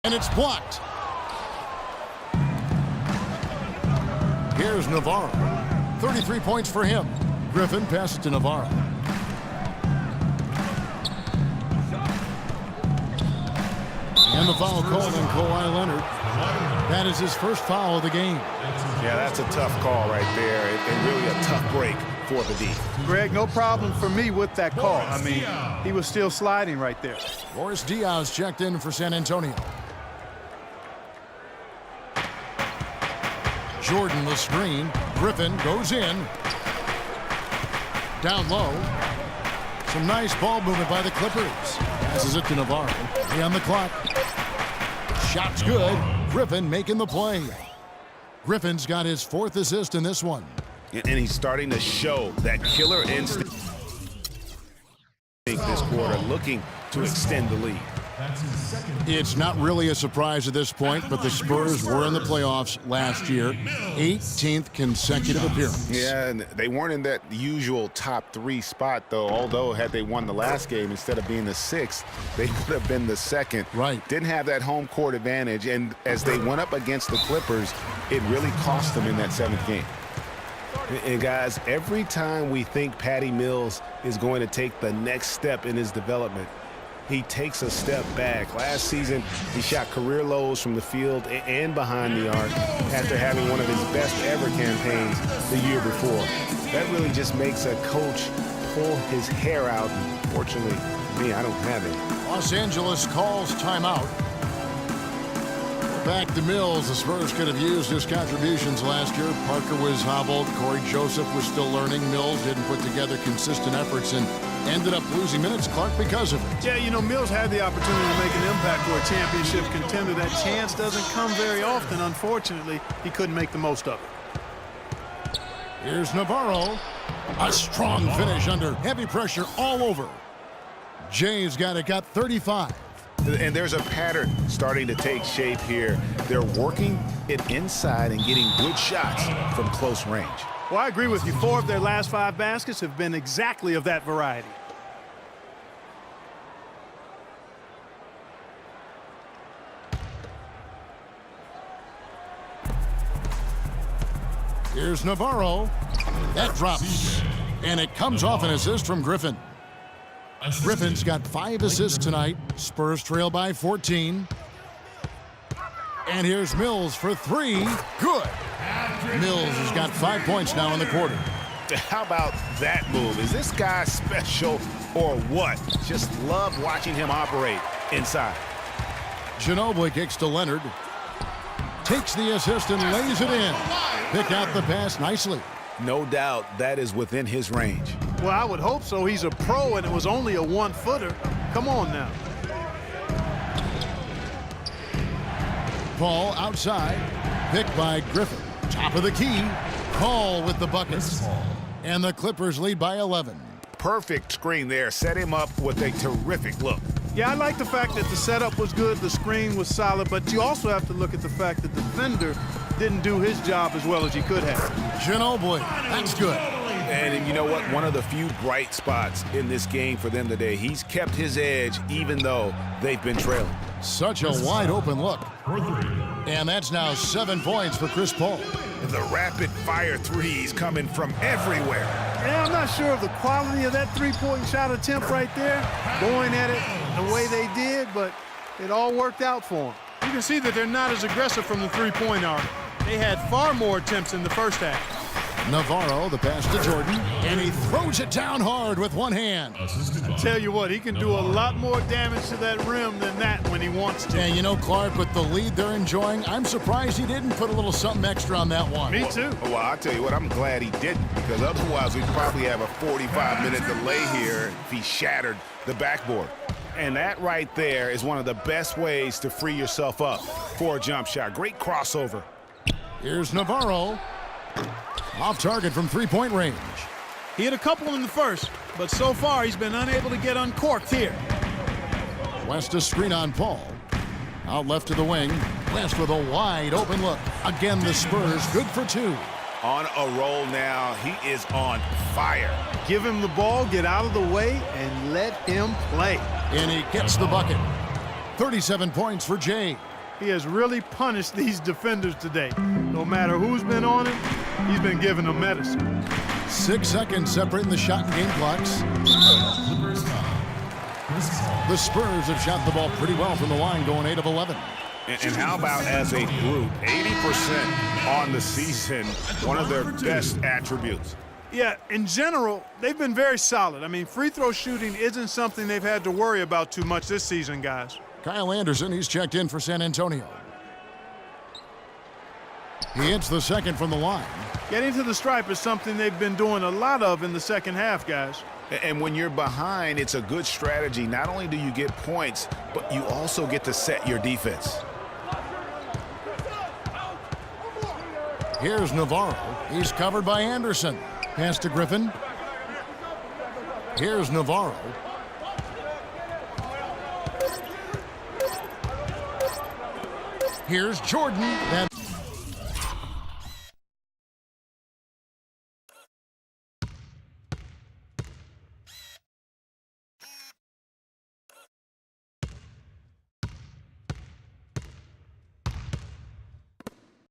and it's blocked. Here's Navarro. 33 points for him. Griffin passes to Navarro. And the foul called on Kawhi Leonard. That is his first foul of the game. Yeah, that's a tough call right there, and really a tough break for the D. Greg, no problem for me with that call. I mean, he was still sliding right there. Boris Diaz checked in for San Antonio. Jordan the screen. Griffin goes in. Down low. Some nice ball movement by the Clippers. Passes it to Navarro. 3 on the clock. Shot's good. Griffin making the play. Griffin's got his 4th assist in this one. And he's starting to show that killer instinct this quarter, looking to extend the lead. It's not really a surprise at this point, but the Spurs were in the playoffs last year. 18th consecutive appearance. Yeah, and they weren't in that usual top 3 spot, though. Although, had they won the last game, instead of being the 6th, they would have been the 2nd. Right. Didn't have that home court advantage, and as they went up against the Clippers, it really cost them in that 7th game. And guys, every time we think Patty Mills is going to take the next step in his development, he takes a step back. Last season, he shot career lows from the field and behind the arc after having one of his best ever campaigns the year before. That really just makes a coach pull his hair out. Fortunately, me, I don't have it. Los Angeles calls timeout. Back to Mills. The Spurs could have used his contributions last year. Parker was hobbled. Corey Joseph was still learning. Mills didn't put together consistent efforts and ended up losing minutes, Clark, because of it. Yeah, you know, Mills had the opportunity to make an impact for a championship contender. That chance doesn't come very often. Unfortunately, he couldn't make the most of it. Here's Navarro. A strong finish under heavy pressure all over. Jay's got 35. And there's a pattern starting to take shape here. They're working it inside and getting good shots from close range. Well, I agree with you. 4 of their last 5 baskets have been exactly of that variety. Here's Navarro. That drops. And it comes off an assist from Griffin. Griffin's got 5 assists tonight. Spurs trail by 14. And here's Mills for 3. Good. Mills has got 5 points now in the quarter. How about that move? Is this guy special or what? Just love watching him operate inside. Ginobili kicks to Leonard. Takes the assist and lays it in. Pick out the pass nicely. No doubt that is within his range. Well, I would hope so. He's a pro, and it was only a 1-footer. Come on now. Paul outside. Picked by Griffin. Top of the key. Paul with the buckets. And the Clippers lead by 11. Perfect screen there. Set him up with a terrific look. Yeah, I like the fact that the setup was good, the screen was solid, but you also have to look at the fact that the defender didn't do his job as well as he could have. Ginobili, that's good. And you know what? One of the few bright spots in this game for them today. He's kept his edge even though they've been trailing. Such a wide open look. And that's now 7 points for Chris Paul. The rapid fire threes coming from everywhere. Yeah, I'm not sure of the quality of that three-point shot attempt right there, going at it the way they did, but it all worked out for them. You can see that they're not as aggressive from the three-point arc. They had far more attempts in the first half. Navarro, the pass to Jordan, and he throws it down hard with one hand. I tell you what, he can do a lot more damage to that rim than that when he wants to. And you know, Clark, with the lead they're enjoying, I'm surprised he didn't put a little something extra on that one. Me too. Well, I'll tell you what, I'm glad he didn't, because otherwise we'd probably have a 45-minute delay here if he shattered the backboard. And that right there is one of the best ways to free yourself up for a jump shot. Great crossover. Here's Navarro. Off target from three-point range. He had a couple in the first, but so far he's been unable to get uncorked here. West a screen on Paul. Out left to the wing. West with a wide open look. Again, the Spurs good for 2. On a roll now. He is on fire. Give him the ball, get out of the way, and let him play. And he gets the bucket. 37 points for Jay. He has really punished these defenders today. No matter who's been on him, he's been giving them medicine. 6 seconds separating the shot and game clocks. The Spurs have shot the ball pretty well from the line, going 8 of 11. And how about as a group, 80% on the season, one of their best attributes. Yeah, in general, they've been very solid. I mean, free throw shooting isn't something they've had to worry about too much this season, guys. Kyle Anderson, he's checked in for San Antonio. He hits the second from the line. Getting to the stripe is something they've been doing a lot of in the second half, guys. And when you're behind, it's a good strategy. Not only do you get points, but you also get to set your defense. Here's Navarro. He's covered by Anderson. Pass to Griffin. Here's Navarro. Here's Jordan. That